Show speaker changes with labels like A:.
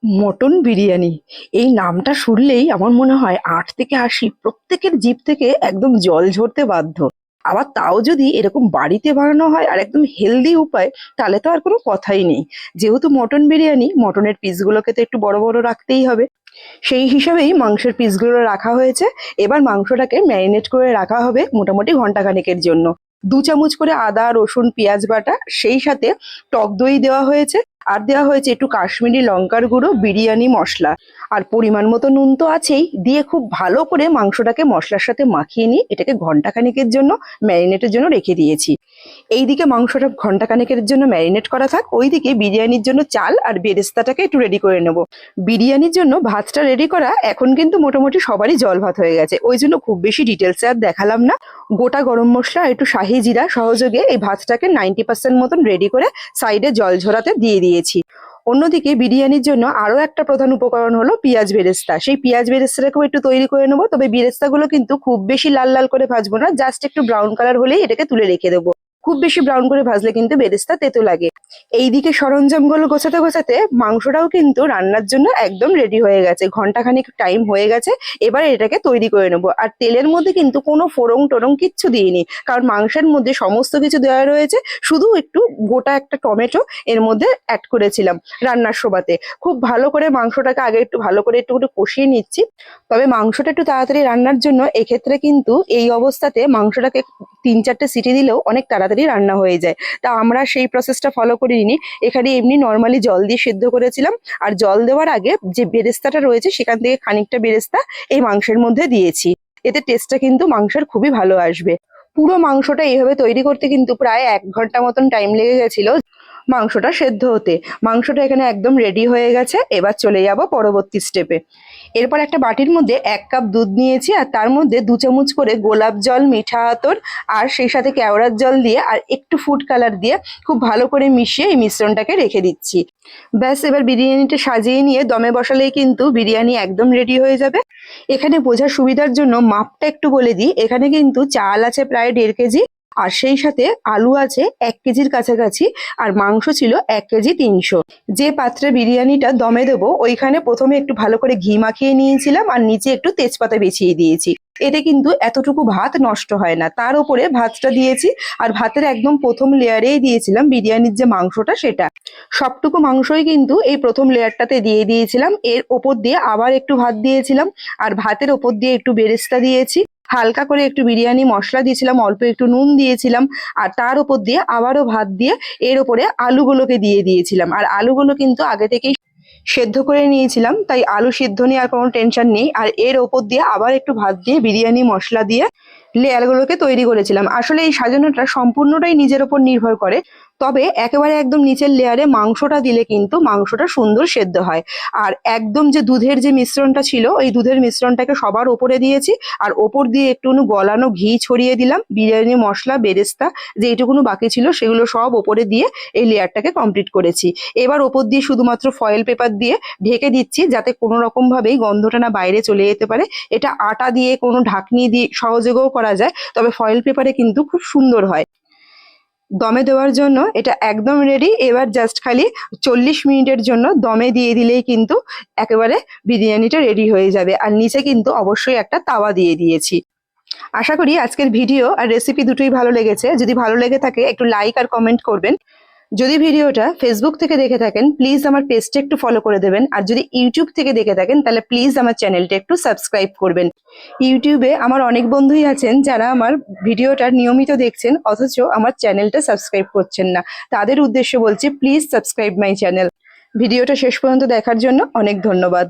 A: Mutton biryani, এই নামটা শুনলেই আমার মনে হয় ৮ থেকে ৮০ প্রত্যেকের জিভ থেকে একদম জল ঝরতে বাধ্য। আবার তাও যদি এরকম বাড়িতে বানানো হয় আর একদম হেলদি উপায়, তাহলে তো আর কোনো কথাই নেই। যেহেতু মটন বিরিয়ানি, মটনের পিসগুলোকে তো একটু বড় বড় রাখতেই হবে। সেই হিসাবেই মাংসের পিসগুলো রাখা হয়েছে। এবার মাংসটাকে ম্যারিনেট করে রাখা হবে মোটামুটি ঘন্টাখানেকের জন্য। ২ চামচ করে আদা, রসুন, পেঁয়াজ বাটা, সেই সাথে টক দই দেওয়া হয়েছে। আর দেওয়া হয়েছে একটু কাশ্মীরি লঙ্কার গুঁড়ো, বিরিয়ানি মশলা, আর পরিমাণ মতো নুন তো আছেই। দিয়ে খুব ভালো করে মাংসটাকে মশলার সাথে মাখিয়ে নিয়ে এটাকে ঘন্টাখানেকের জন্য ম্যারিনেটের জন্য রেখে দিয়েছি। এইদিকে মাংসটা ঘন্টাখানেকের জন্য ম্যারিনেট করা থাক, ওইদিকে বিরিয়ানির জন্য চাল আর বেরেস্তাটাকে একটু রেডি করে নেব। বিরিয়ানির জন্য ভাতটা রেডি করা এখন কিন্তু মোটামুটি সবারই জল ভাত হয়ে গেছে, ওই জন্য খুব বেশি ডিটেলসে আর দেখালাম না। গোটা গরম মশলা আর একটু শাহি জিরা সহযোগে এই ভাতটাকে 90% মতন রেডি করে সাইডে জল ঝরাতে দিয়ে দিয়েছি। অন্যদিকে বিরিয়ানির জন্য আরো একটা প্রধান উপকরণ হলো পেঁয়াজ বেরেস্তা। সেই পেঁয়াজ বেরেস্তাটাকেও একটু তৈরি করে নেবো, তবে বেরেস্তাগুলো কিন্তু খুব বেশি লাল লাল করে ভাজবো না, জাস্ট একটু ব্রাউন কালার হলেই এটাকে তুলে রেখে দেবো। খুব বেশি ব্রাউন করে ভাজলে কিন্তু বেরেস্তা তেতো লাগে। এইদিকে সরঞ্জামগুলো গোছাতে গোছাতে মাংসটাও কিন্তু রান্নার জন্য একদম রেডি হয়ে গেছে, ঘন্টাখানিক টাইম হয়ে গেছে। এবার এটাকে তৈরি করে নেবো। আর তেলের মধ্যে কিন্তু কোনো ফোড়ং টোড়ং কিচ্ছু দিইনি, কারণ মাংসের মধ্যে সমস্ত কিছু দেওয়া রয়েছে। শুধু একটু গোটা একটা টমেটো এর মধ্যে অ্যাড করেছিলাম রান্নার সময়তে। খুব ভালো করে মাংসটাকে আগে একটু ভালো করে একটু কষিয়ে নিচ্ছি। তবে মাংসটা একটু তাড়াতাড়ি রান্নার জন্য এক্ষেত্রে কিন্তু এই অবস্থাতে মাংসটাকে ৩-৪টে সিটি দিলেও অনেক তাড়াতাড়ি রান্না হয়ে যায়। তা আমরা সেই প্রসেসটা ফলো করিনি, এখানে এমনি নর্মালি জল দিয়ে সেদ্ধ করেছিলাম। আর জল দেওয়ার আগে যে বেরেস্তাটা রয়েছে সেখান থেকে খানিকটা বেরেস্তা এই মাংসের মধ্যে দিয়েছি। এতে টেস্টটা কিন্তু মাংসের খুবই ভালো আসবে। পুরো মাংসটা এইভাবে তৈরি করতে কিন্তু প্রায় ১ ঘন্টা মতন টাইম লেগে গেছিল মাংসটা সেদ্ধ হতে। মাংসটা এখানে একদম রেডি হয়ে গেছে, এবার চলে যাব পরবর্তী স্টেপে। এরপর একটা বাটির মধ্যে ১ কাপ দুধ নিয়েছি, আর তার মধ্যে ২ চামচ করে গোলাপ জল, মিঠা আতর, আর সেই সাথে কেওড়ার জল দিয়ে আর একটু ফুড কালার দিয়ে খুব ভালো করে মিশিয়ে এই মিশ্রণটাকে রেখে দিচ্ছি। ব্যাস, এবার বিরিয়ানিটা সাজিয়ে নিয়ে দমে বসালেই কিন্তু বিরিয়ানি একদম রেডি হয়ে যাবে। এখানে বোঝার সুবিধার জন্য মাপটা একটু বলে দিই, এখানে কিন্তু চাল আছে প্রায় ১.৫ কেজি, আর সেই সাথে আলু আছে ১ কেজির কাছাকাছি, আর মাংস ছিল ১ কেজি ৩০০। যে পাত্রে বিরিয়ানিটা দমে দেবো ওইখানে প্রথমে একটু ভালো করে ঘি মাখিয়ে নিয়েছিলাম, আর নিচে একটু তেজপাতা বিছিয়ে দিয়েছি। এতে কিন্তু এতটুকু ভাত নষ্ট হয় না। তার উপরে ভাতটা দিয়েছি, আর ভাতের একদম প্রথম লেয়ারেই দিয়েছিলাম বিরিয়ানির যে মাংসটা, সেটা সবটুকু মাংসই কিন্তু এই প্রথম লেয়ারটাতে দিয়ে দিয়েছিলাম। এর ওপর দিয়ে আবার একটু ভাত দিয়েছিলাম, আর ভাতের ওপর দিয়ে একটু বেরেস্তা দিয়েছি। হালকা করে একটু বিরিয়ানি মশলা দিয়েছিলাম, অল্প একটু নুন দিয়েছিলাম, আর তার উপর দিয়ে আবারও ভাত দিয়ে এর ওপরে আলুগুলোকে দিয়ে দিয়েছিলাম। আর আলুগুলো কিন্তু আগে থেকেই সেদ্ধ করে নিয়েছিলাম, তাই আলু সিদ্ধ নিয়ে আর কোনো টেনশন নেই। আর এর ওপর দিয়ে আবার একটু ভাত দিয়ে বিরিয়ানি মশলা দিয়ে লেয়ারগুলোকে তৈরি করেছিলাম। আসলে এই সাজানোটা সম্পূর্ণটাই নিজের ওপর নির্ভর করে, তবে একেবারে একদম নিচের লেয়ারে মাংসটা দিলে কিন্তু মাংসটা সুন্দর সেদ্ধ হয়। আর একদম যে দুধের যে মিশ্রণটা ছিল, ওই দুধের মিশ্রণটাকে সবার ওপরে দিয়েছি, আর ওপর দিয়ে একটুখানি গলানো ঘি ছড়িয়ে দিলাম। বিরিয়ানি মশলা, বেরেস্তা যেইটুকুনো বাকি ছিল সেগুলো সব ওপরে দিয়ে এই লেয়ারটাকে কমপ্লিট করেছি। এবার ওপর দিয়ে শুধুমাত্র ফয়েল পেপার দিয়ে ঢেকে দিচ্ছি, যাতে কোনো রকম ভাবেই গন্ধটা না বাইরে চলে যেতে পারে। এটা আটা দিয়ে কোনো ঢাকনি দিয়ে সহযোগেও করা যায়, তবে ফয়েল পেপারে কিন্তু খুব সুন্দর হয়। দমে দেওয়ার জন্য এটা একদম রেডি। এবার জাস্ট খালি ৪০ মিনিটের জন্য দমে দিয়ে দিলেই কিন্তু একেবারে বিরিয়ানিটা রেডি হয়ে যাবে। আর নিচে কিন্তু অবশ্যই একটা তাওয়া দিয়ে দিয়েছি। আশা করি আজকের ভিডিও আর রেসিপি দুটোই ভালো লেগেছে। যদি ভালো লেগে থাকে একটু লাইক আর কমেন্ট করবেন। যদি ভিডিওটা ফেসবুক থেকে দেখে থাকেন প্লিজ আমার পেজটা একটু ফলো করে দেবেন, আর যদি ইউটিউব থেকে দেখে থাকেন তাহলে প্লিজ আমার চ্যানেলটা একটু সাবস্ক্রাইব করবেন। ইউটিউবে আমার অনেক বন্ধুই আছেন যারা আমার ভিডিওটা নিয়মিত দেখছেন, অথচ আমার চ্যানেলটা সাবস্ক্রাইব করছেন না। তাদের উদ্দেশ্যে বলছি, প্লিজ সাবস্ক্রাইব মাই চ্যানেল। ভিডিওটা শেষ পর্যন্ত দেখার জন্য অনেক ধন্যবাদ।